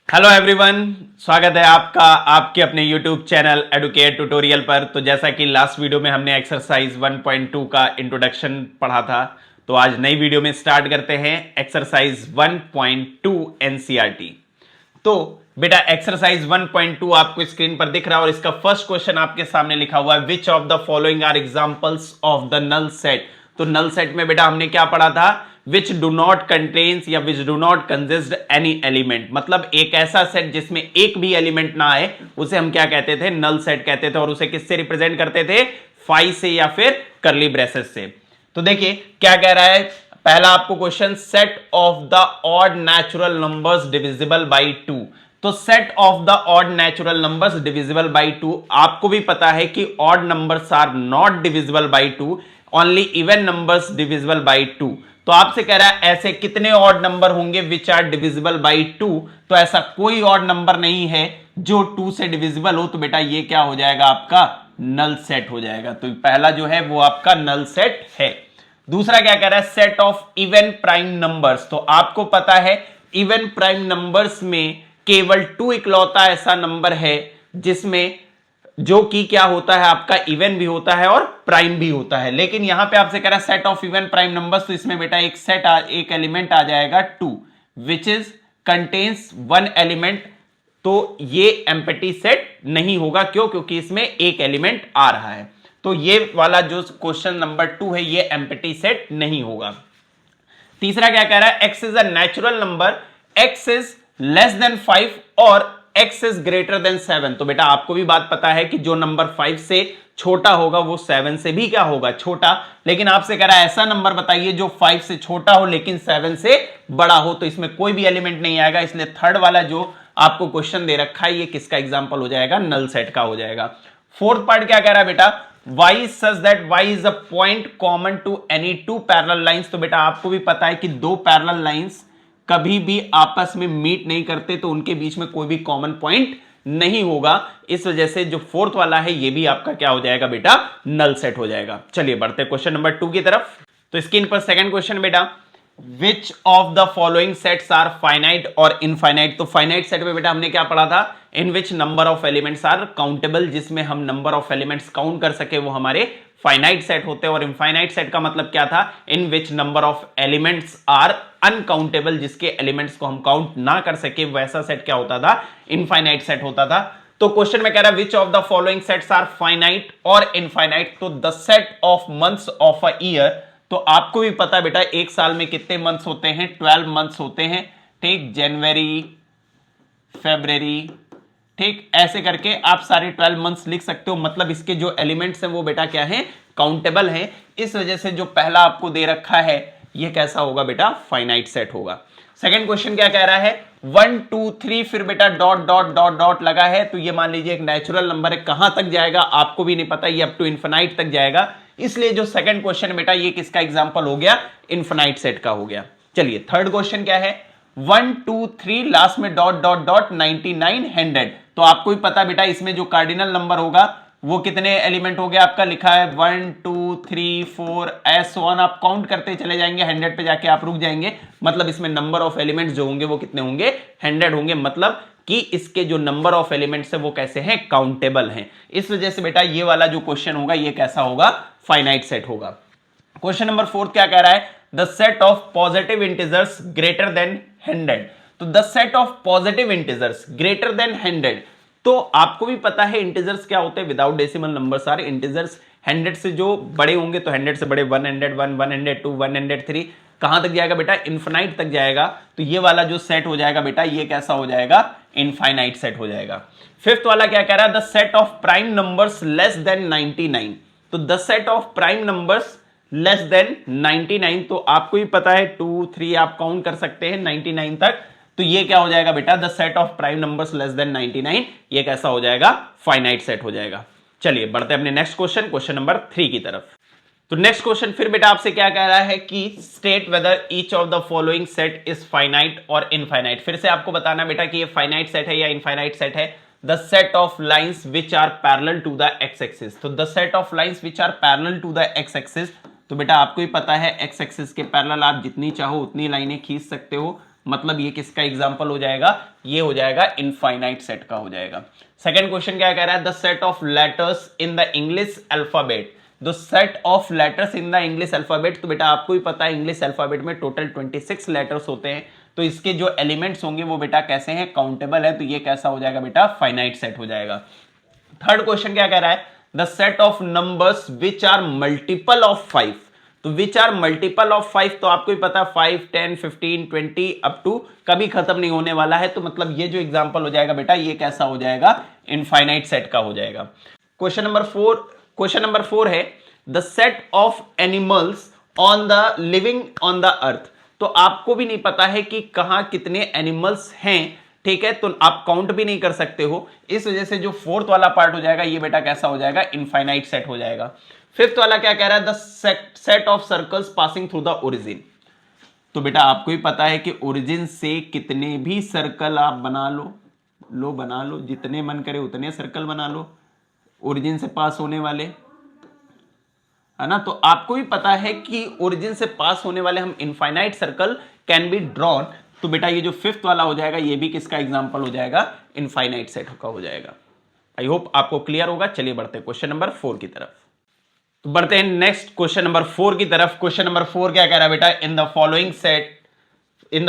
Hello everyone, स्वागत है आपका आपके अपने यूट्यूब चैनल एडुकेट ट्यूटोरियल पर। तो जैसा कि लास्ट वीडियो में हमने एक्सरसाइज 1.2 का इंट्रोडक्शन पढ़ा था, तो आज नई वीडियो में स्टार्ट करते हैं एक्सरसाइज 1.2 एनसीईआरटी। तो बेटा एक्सरसाइज 1.2 आपको स्क्रीन पर दिख रहा है और इसका फर्स्ट क्वेश्चन आपके सामने लिखा हुआ है, which of the following are examples of the null set. तो नल सेट में बेटा हमने क्या पढ़ा था, विच डू नॉट कंटेन्स या which do not consist any element, मतलब एक ऐसा सेट जिसमें एक भी एलिमेंट ना आए उसे हम क्या कहते थे, नल सेट कहते थे। और उसे किससे रिप्रेजेंट करते थे, फाई से या फिर करली ब्रेसेस से। तो देखिए क्या कह रहा है, पहला आपको question, set of the odd natural numbers divisible by 2। तो set of the odd natural numbers divisible by 2, आपको भी पता है कि odd numbers are not divisible by 2, only even numbers divisible by 2। तो आपसे कह रहा है ऐसे कितने ऑड नंबर होंगे विच आर डिविजिबल बाई 2। तो ऐसा कोई ऑड नंबर नहीं है जो 2 से डिविजिबल हो। तो बेटा ये क्या हो जाएगा, आपका नल सेट हो जाएगा। तो पहला जो है वो आपका नल सेट है। दूसरा क्या कह रहा है, set of even prime numbers. तो आपको पता है इवन प्राइम नंबर्स में केवल 2 इकलौता ऐसा नंबर है जिसमें जो कि क्या होता है, आपका इवन भी होता है और प्राइम भी होता है। लेकिन यहां पे आपसे कह रहा है set of even prime numbers, तो इसमें बेटा एक एलिमेंट आ जाएगा 2 विच इज कंटेन्स 1 एलिमेंट। तो ये एम्प्टी सेट नहीं होगा, क्यों, क्योंकि इसमें एक एलिमेंट आ रहा है। तो ये वाला जो क्वेश्चन नंबर 2 है ये एम्प्टी सेट नहीं होगा। तीसरा क्या कह रहा है, x is a natural number, x is less than 5 और x इज ग्रेटर देन 7। तो बेटा आपको भी बात पता है कि जो नंबर 5 से छोटा होगा वो 7 से भी क्या होगा, छोटा। लेकिन आपसे कह रहा है ऐसा नंबर बताइए जो 5 से छोटा हो लेकिन 7 से बड़ा हो। तो इसमें कोई भी एलिमेंट नहीं आएगा, इसलिए थर्ड वाला जो आपको क्वेश्चन दे रखा है ये किसका एग्जाम्पल हो जाएगा, नल सेट का हो जाएगा। फोर्थ पार्ट क्या कह रहा है बेटा, y such that y is a point common to any two parallel lines। तो बेटा आपको भी पता है कि दो पैरेलल लाइंस कभी भी आपस में मीट नहीं करते, तो उनके बीच में कोई भी कॉमन पॉइंट नहीं होगा। इस वजह से जो फोर्थ वाला है ये भी आपका क्या हो जाएगा बेटा, नल सेट हो जाएगा। चलिए बढ़ते हैं क्वेश्चन नंबर 2 की तरफ। तो स्क्रीन पर सेकंड क्वेश्चन बेटा, which of the following sets are finite और इनफाइनाइट। तो फाइनाइट सेट में बेटा हमने क्या पढ़ा था, in which number of elements are countable, जिसमें हम नंबर ऑफ एलिमेंट्स काउंट कर सके वो हमारे फाइनाइट सेट होते हैं। और इनफाइनाइट सेट का मतलब क्या था, in which number of elements are uncountable, जिसके एलिमेंट्स को हम काउंट ना कर सके वैसा सेट क्या होता था, इनफाइनाइट सेट होता था। तो क्वेश्चन में कह रहा है which of the following sets are finite और इनफाइनाइट। तो the set of months of a year, तो आपको भी पता है बेटा एक साल में कितने मंथ्स होते हैं, 12 मंथ्स होते हैं, ठीक, जनवरी, फरवरी, ठीक, ऐसे करके आप सारे 12 मंथ्स लिख सकते हो। मतलब इसके जो एलिमेंट्स हैं वो बेटा क्या है, काउंटेबल हैं। इस वजह से जो पहला आपको दे रखा है ये कैसा होगा बेटा, फाइनाइट सेट होगा। सेकंड क्वेश्चन क्या कह रहा है, 1 2 3 फिर बेटा डॉट डॉट डॉट डॉट लगा है। तो ये मान लीजिए एक नेचुरल नंबर है, कहां तक जाएगा आपको भी नहीं पता, ये अप टू इन्फिनाइट तक जाएगा। इसलिए जो सेकंड क्वेश्चन बेटा ये किसका एग्जांपल हो गया, इन्फिनाइट सेट का हो गया। चलिए थर्ड क्वेश्चन क्या है, 1 2 3 लास्ट में डॉट डॉट डॉट 99 100। तो आपको भी पता बेटा इसमें जो कार्डिनल नंबर होगा वो कितने एलिमेंट हो गया, आपका लिखा है 1 2 3 4 ऐसे ऑन, आप काउंट करते चले जाएंगे, 100 पे जाके आप रुक जाएंगे। मतलब इसमें नंबर ऑफ एलिमेंट्स जो होंगे वो कितने होंगे, 100 होंगे। मतलब कि इसके जो नंबर ऑफ एलिमेंट्स है वो कैसे हैं, काउंटेबल हैं। इस वजह से बेटा ये वाला जो क्वेश्चन होगा ये कैसा होगा, फाइनाइट सेट होगा। क्वेश्चन नंबर 4 क्या कह रहा है, the set of positive integers greater than 100। तो the set of positive integers greater than 100, तो आपको भी पता है इंटीजर्स क्या होते हैं, without decimal numbers are integers. 100 से जो बड़े होंगे तो 100 से बड़े 101 102 103 कहां तक जाएगा बेटा, इनफिनाइट तक जाएगा। तो ये वाला जो सेट हो जाएगा बेटा ये कैसा हो जाएगा, इनफाइनाइट सेट हो जाएगा। फिफ्थ वाला क्या कह रहा है, the set of prime numbers less than 99। तो the set of prime numbers less than 99, तो आपको भी पता है 2 3 आप काउंट कर सकते हैं 99 तक। तो ये क्या हो जाएगा बेटा, the set of prime numbers less than 99, ये कैसा हो जाएगा, फाइनाइट सेट हो जाएगा। चलिए बढ़ते हैं अपने नेक्स्ट क्वेश्चन, क्वेश्चन नंबर 3 की तरफ। तो नेक्स्ट क्वेश्चन फिर बेटा आपसे क्या कह रहा है कि state whether each of the following set is finite और इनफाइनाइट। फिर से आपको बताना बेटा कि ये फाइनाइट सेट है या इनफाइनाइट सेट है। The set of lines which are parallel to the X axis. तो the set of lines which are parallel to the X axis, तो बेटा आपको ही पता है एक्स एक्सिस के पैरेलल आप जितनी चाहो उतनी लाइनें खींच सकते हो। मतलब ये किसका एग्जाम्पल हो जाएगा, ये हो जाएगा इनफाइनाइट सेट का हो जाएगा। सेकंड क्वेश्चन क्या कह रहा है, the set of letters in the English alphabet, the set of letters in the English alphabet. तो बेटा आपको भी पता है इंग्लिश अल्फाबेट में टोटल 26 लेटर्स होते हैं, तो इसके जो एलिमेंट्स होंगे वो बेटा कैसे हैं, काउंटेबल है, तो ये कैसा हो जाएगा बेटा, फाइनाइट सेट हो जाएगा। थर्ड क्वेश्चन क्या कह रहा है, the set of numbers which are multiple of 5, तो विच आर मल्टीपल ऑफ 5, तो आपको भी पता है 5, 10, 15, 20 अप टू कभी खत्म नहीं होने वाला है, तो मतलब ये जो एग्जांपल हो जाएगा बेटा ये कैसा हो जाएगा, इनफाइनाइट सेट का हो जाएगा। क्वेश्चन नंबर 4 है, the set of animals on the living on the earth, तो आपको भी नहीं पता है कि कहां कितने एनिमल्स हैं, ठीक है, तो आप काउंट भी नहीं कर सकते हो, इस वजह से जो फोर्थ वाला पार्ट हो जाएगा ये बेटा कैसा हो जाएगा, इनफाइनाइट सेट हो जाएगा। फिफ्थ वाला क्या कह रहा है, the set of circles passing through the origin, तो बेटा आपको ही पता है कि ओरिजिन से कितने भी सर्कल आप बना लो, जितने मन करे उतने सर्कल बना लो ओरिजिन से पास होने वाले, है ना, तो आपको भी पता है कि ओरिजिन से पास होने वाले हम infinite circle can be drawn, तो बेटा ये जो फिफ्थ वाला हो जाएगा ये भी किसका एग्जांपल हो जाएगा, इनफाइनाइट सेट का हो जाएगा। आई होप आपको क्लियर होगा। चलिए बढ़ते हैं क्वेश्चन नंबर 4 की तरफ। तो बढ़ते हैं नेक्स्ट क्वेश्चन नंबर 4 की तरफ। क्वेश्चन नंबर 4 क्या कह रहा है बेटा, in the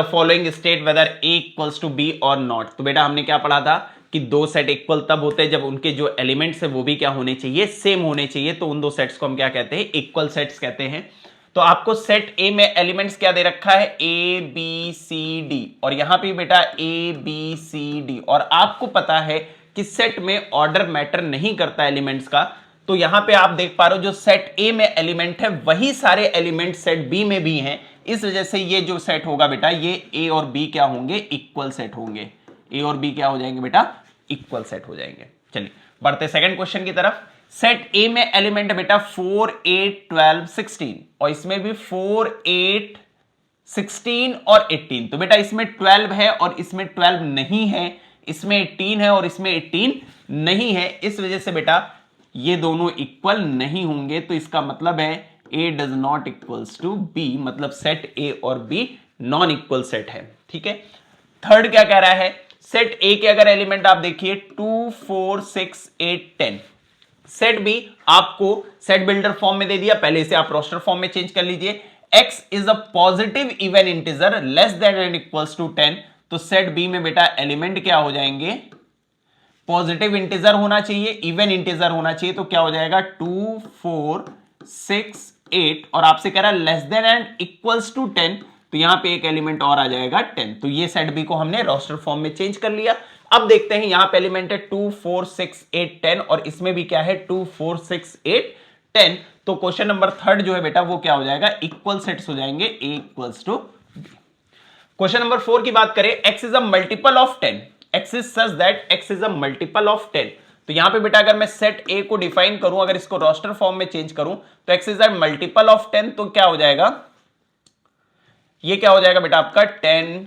following state whether A equals to B और नॉट। तो बेटा हमने क्या पढ़ा था कि दो सेट इक्वल तब होते हैं जब उनके जो एलिमेंट्स है वो भी क्या होने चाहिए, सेम होने चाहिए, तो उन दो सेट्स को हम क्या कहते हैं, इक्वल सेट्स कहते हैं। तो आपको सेट ए में एलिमेंट्स क्या दे रखा है, ए बी सी डी, और यहां पे बेटा ए बी सी डी, और आपको पता है कि सेट में ऑर्डर मैटर नहीं करता एलिमेंट्स का, तो यहां पे आप देख पा रहे हो जो सेट ए में एलिमेंट है वही सारे एलिमेंट सेट बी में भी हैं, इस वजह से ये जो सेट होगा बेटा ये ए और बी क्या होंगे, इक्वल सेट होंगे, ए और बी क्या हो जाएंगे बेटा, इक्वल सेट हो जाएंगे। चलिए बढ़ते सेकंड क्वेश्चन की तरफ। सेट ए में एलिमेंट है बेटा 4, 8, 12, 16, और इसमें भी 4, 8, 16 और 18, तो बेटा इसमें 12 है और इसमें 12 नहीं है, इसमें 18 है और इसमें 18 नहीं है, इस वजह से बेटा ये दोनों इक्वल नहीं होंगे, तो इसका मतलब है A does not equals to B, मतलब सेट ए और बी नॉन इक्वल सेट है, ठीक है। थर्ड क्या कह रहा है, सेट ए के अगर एलिमेंट आप देखिए 2, 4, 6, 8, 10, सेट बी आपको सेट बिल्डर फॉर्म में दे दिया, पहले इसे आप रोस्टर फॉर्म में चेंज कर लीजिए, x is a positive even integer less than and equals to 10, तो सेट बी में बेटा एलिमेंट क्या हो जाएंगे, पॉजिटिव इंटीजर होना चाहिए, इवन इंटीजर होना चाहिए, तो क्या हो जाएगा 2, 4, 6, 8, और आपसे कह रहा है less than and equals to 10, तो यहां पे एक एलिमेंट और आ जाएगा 10, तो ये सेट बी को हमने रोस्टर फॉर्म में चेंज कर लिया। अब देखते हैं यहां पे एलिमेंट है 2, 4, 6, 8, 10, और इसमें भी क्या है 2, 4, 6, 8, 10, तो क्वेश्चन नंबर थर्ड जो है बेटा वो क्या हो जाएगा, इक्वल सेट्स हो जाएंगे, A equals to B. Question number 4 की बात करें, x is a multiple of 10, x is such that x is a multiple of 10, तो यहां पे बेटा अगर मैं सेट ए को डिफाइन करूं, अगर इसको रोस्टर फॉर्म में चेंज करूं, तो x is a multiple of 10, तो क्या हो जाएगा, ये क्या हो जाएगा बेटा आपका 10,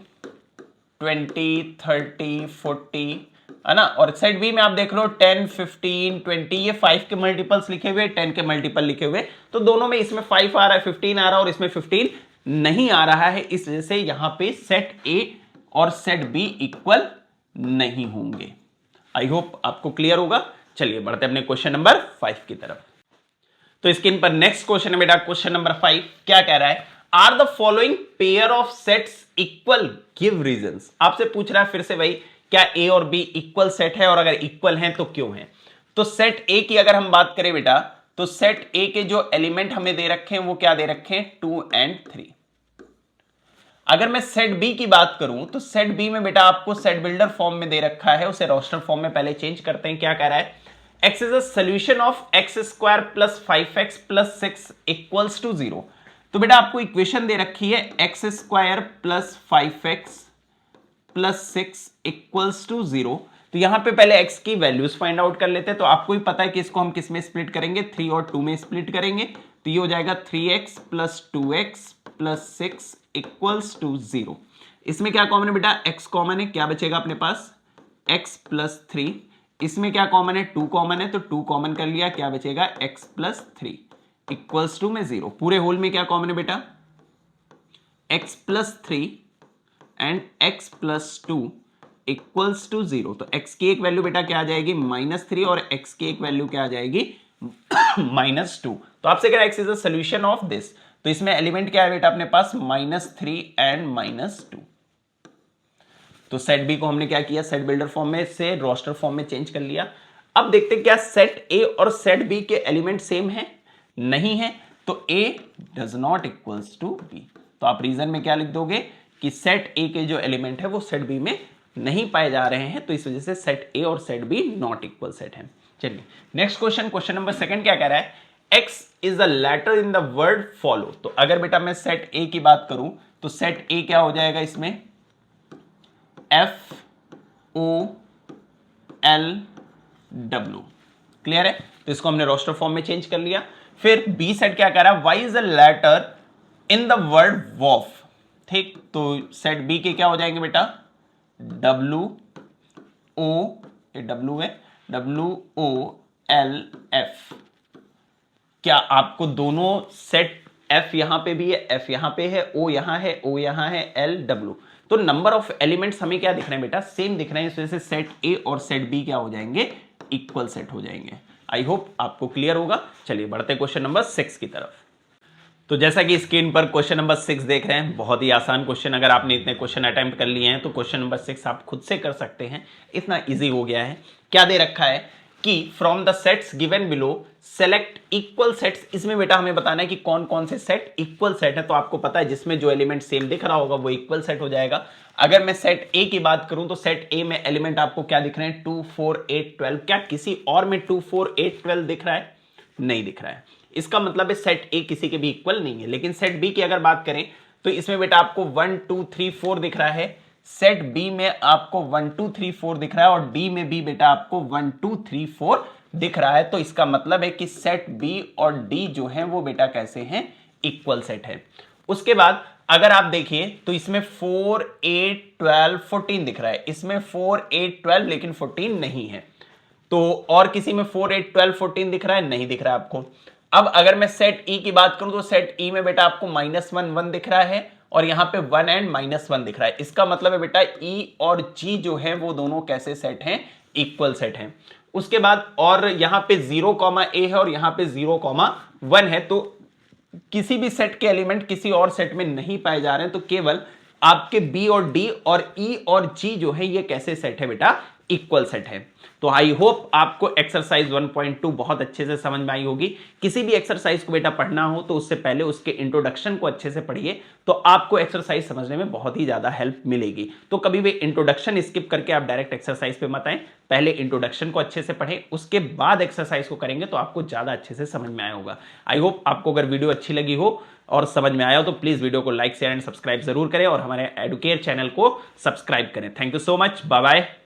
20, 30, 40, है ना, और सेट बी में आप देख लो 10, 15, 20, ये 5 के मल्टीपल्स लिखे हुए, 10 के मल्टीपल लिखे हुए, तो दोनों में इसमें 5 आ रहा है, 15 आ रहा है और इसमें 15 नहीं आ रहा है, इस वजह से यहां पे सेट ए और सेट बी इक्वल नहीं होंगे। आई होप आपको क्लियर होगा। चलिए बढ़ते हैं अपने क्वेश्चन नंबर 5 की तरफ। तो स्क्रीन पर नेक्स्ट क्वेश्चन है बेटा, क्वेश्चन नंबर 5 क्या कह रहा है, are the following pair of sets equal, give reasons. आपसे पूछ रहा है फिर से भाई क्या ए और बी इक्वल सेट है, और अगर इक्वल हैं तो क्यों है। तो सेट ए की अगर हम बात करें बेटा, तो सेट ए के जो एलिमेंट हमें दे रखे हैं वो क्या दे रखे हैं, 2 and 3। अगर मैं सेट बी की बात करूं, तो सेट बी में बेटा आपको सेट बिल्डर फॉर्म में दे रखा है, उसे रोस्टर फॉर्म में पहले चेंज करते हैं। क्या कह रहा है, x is a solution of x square plus 5x plus 6 equals to 0। तो बेटा आपको इक्वेशन दे रखी है x square plus 5x plus 6 equals to 0। तो यहां पे पहले x की वैल्यूज फाइंड आउट कर लेते हैं। तो आपको ही पता है कि इसको हम किस में स्प्लिट करेंगे, 3 और 2 में स्प्लिट करेंगे, तो ये हो जाएगा 3x plus 2x plus 6 equals to 0। इसमें क्या कॉमन है बेटा, x कॉमन है, क्या बचेगा अपने पास x प्लस 3। इसमें क्या कॉमन है, 2 कॉमन है, तो 2 कॉमन कर लिया, क्या बचेगा x प्लस 3 इक्वल्स टू में 0। पूरे होल में क्या कॉमन है बेटा, x plus 3 and x plus 2 equals to 0। तो x की एक वैल्यू बेटा क्या आ जाएगी -3 और x की एक वैल्यू क्या आ जाएगी -2। तो आपसे कह रहा है x is a solution of this. तो इसमें एलिमेंट क्या है बेटा अपने पास -3 एंड -2। तो सेट बी को हमने क्या किया, सेट बिल्डर फॉर्म में से रोस्टर फॉर्म में चेंज कर लिया। अब देखते हैं क्या सेट ए और सेट बी के एलिमेंट सेम है, नहीं है। तो a does not equals to B. तो आप रीजन में क्या लिख दोगे कि सेट ए के जो एलिमेंट है वो सेट बी में नहीं पाए जा रहे हैं, तो इस वजह से सेट ए और set B not equal set है। चलिए नेक्स्ट क्वेश्चन, क्वेश्चन नंबर 2 क्या कह रहा है, x is a letter in the word follow. तो अगर बेटा मैं सेट ए की बात करूं तो सेट ए क्या हो जाएगा इसमें FOLW। क्लियर है, तो इसको हमने रोस्टर फॉर्म में चेंज कर लिया। फिर बी सेट क्या कह रहा है, Y is a letter in the word wolf. ठीक, तो सेट बी के क्या हो जाएंगे बेटा WOLF। क्या आपको दोनों सेट F यहां पे भी है, F यहां पे है, O यहां है, O यहां है, LW। तो नंबर ऑफ एलिमेंट्स हमें क्या दिख रहे हैं बेटा, सेम दिख रहे हैं। इस वजह से सेट ए और सेट बी क्या हो जाएंगे, इक्वल सेट हो जाएंगे। आई होप आपको क्लियर होगा। चलिए बढ़ते क्वेश्चन नंबर 6 की तरफ। तो जैसा कि स्क्रीन पर क्वेश्चन नंबर 6 देख रहे हैं, बहुत ही आसान क्वेश्चन। अगर आपने इतने क्वेश्चन अटेम्प्ट कर लिए हैं तो क्वेश्चन नंबर 6 आप खुद से कर सकते हैं, इतना इजी हो गया है। क्या दे रखा है कि from the sets given below select equal sets. इसमें बेटा हमें बताना है कि कौन कौन से सेट इक्वल सेट है। तो आपको पता है जिसमें जो एलिमेंट सेम दिख रहा होगा वो इक्वल सेट हो जाएगा। अगर मैं सेट ए की बात करूं तो सेट ए में एलिमेंट आपको क्या दिख रहे हैं 2 4 8 12। क्या किसी और में 2 4 8 12 दिख रहा है, नहीं दिख रहा है। इसका मतलब है सेट ए किसी के भी इक्वल नहीं है। लेकिन सेट बी की अगर बात करें तो इसमें बेटा आपको 1 2 3 4 दिख रहा है, सेट बी में आपको 1 2 3 4 दिख रहा है, और डी में भी बेटा आपको 1 2 3 4 दिख रहा है। तो इसका मतलब है कि सेट बी और डी जो है वो बेटा कैसे हैं, इक्वल सेट है। उसके बाद अगर आप देखिए तो इसमें 4 8 12 14 दिख रहा है, इसमें 4 8 12 लेकिन 14 नहीं है। तो और किसी में 4 8 12 14 दिख रहा है, नहीं दिख रहा है आपको। अब अगर मैं सेट ई की बात करूं तो सेट ई में बेटा आपको -1 1 दिख रहा है, और यहां पे 1 एंड -1 दिख रहा है। इसका मतलब है बेटा ई और जी जो है वो दोनों कैसे सेट हैं, इक्वल सेट हैं। उसके बाद और यहां पे 0, A है और यहां पे 0, 1 है। तो किसी भी सेट के एलिमेंट किसी और सेट में नहीं पाए जा रहे हैं, तो केवल आपके बी और डी और ई और जी जो है ये कैसे सेट है बेटा, इक्वल सेट है। तो आई होप आपको एक्सरसाइज 1.2 बहुत अच्छे से समझ में आई होगी। किसी भी एक्सरसाइज को बेटा पढ़ना हो तो उससे पहले उसके इंट्रोडक्शन को अच्छे से पढ़िए, तो आपको एक्सरसाइज समझने में बहुत ही ज्यादा हेल्प मिलेगी। तो कभी भी इंट्रोडक्शन स्किप करके आप डायरेक्ट एक्सरसाइज पे मत आए, पहले इंट्रोडक्शन को अच्छे से पढ़ें, उसके बाद एक्सरसाइज को करेंगे तो आपको ज्यादा अच्छे से समझ में आया होगा। आई होप आपको अगर वीडियो अच्छी लगी हो और समझ में आया हो तो प्लीज वीडियो को लाइक शेयर एंड सब्सक्राइब जरूर करें, और हमारे एडुकेट चैनल को सब्सक्राइब करें। Thank you so much, bye bye.